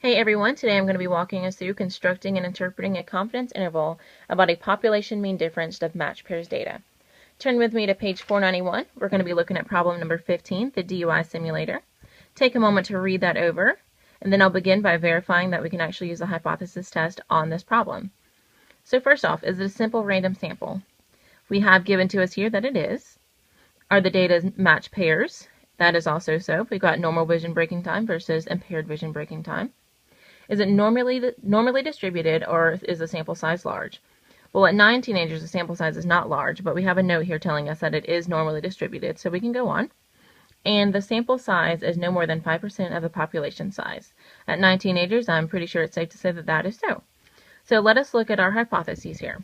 Hey everyone, today I'm going to be walking us through constructing and interpreting a confidence interval about a population mean difference of matched pairs data. Turn with me to page 491. We're going to be looking at problem number 15, the DUI simulator. Take a moment to read that over, and then I'll begin by verifying that we can actually use the hypothesis test on this problem. So first off, is it a simple random sample? We have given to us here that it is. Are the data matched pairs? That is also so. We've got normal vision breaking time versus impaired vision breaking time. Is it normally distributed, or is the sample size large? Well, at 9 teenagers, the sample size is not large, but we have a note here telling us that it is normally distributed, so we can go on. And the sample size is no more than 5% of the population size. At 9 teenagers, I'm pretty sure it's safe to say that that is so. So let us look at our hypotheses here.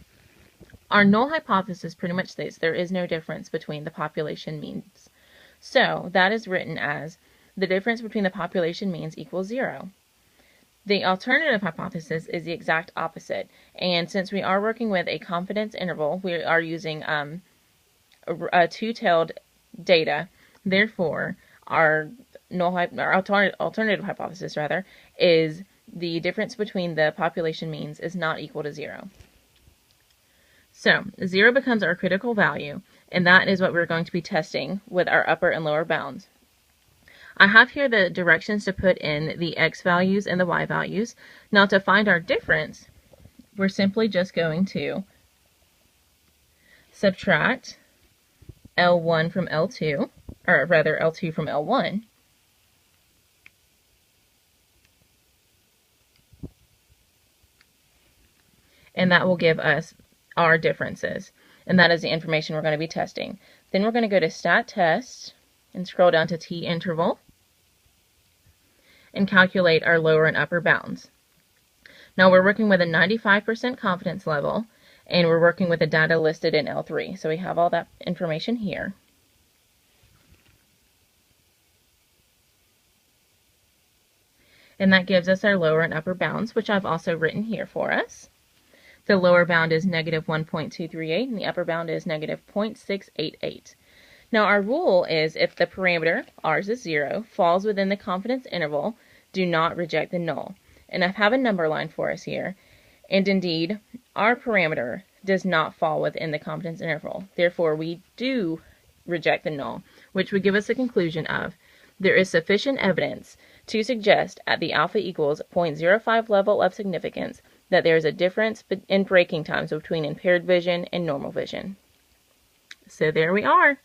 Our null hypothesis pretty much states there is no difference between the population means. So that is written as the difference between the population means equals 0. The alternative hypothesis is the exact opposite, and since we are working with a confidence interval, we are using a two-tailed data. Therefore, our alternative hypothesis is the difference between the population means is not equal to 0. So 0 becomes our critical value, and that is what we're going to be testing with our upper and lower bounds. I have here the directions to put in the x values and the y values. Now to find our difference, we're simply just going to subtract L1 from L2, or rather L2 from L1. And that will give us our differences. And that is the information we're going to be testing. Then we're going to go to Stat Test and scroll down to T interval and calculate our lower and upper bounds. Now we're working with a 95% confidence level, and we're working with the data listed in L3. So we have all that information here. And that gives us our lower and upper bounds, which I've also written here for us. The lower bound is negative 1.238, and the upper bound is negative 0.688. Now our rule is if the parameter, ours is 0, falls within the confidence interval, do not reject the null. And I have a number line for us here. And indeed, our parameter does not fall within the confidence interval. Therefore, we do reject the null, which would give us a conclusion of there is sufficient evidence to suggest at the alpha equals 0.05 level of significance that there is a difference in breaking times between impaired vision and normal vision. So there we are.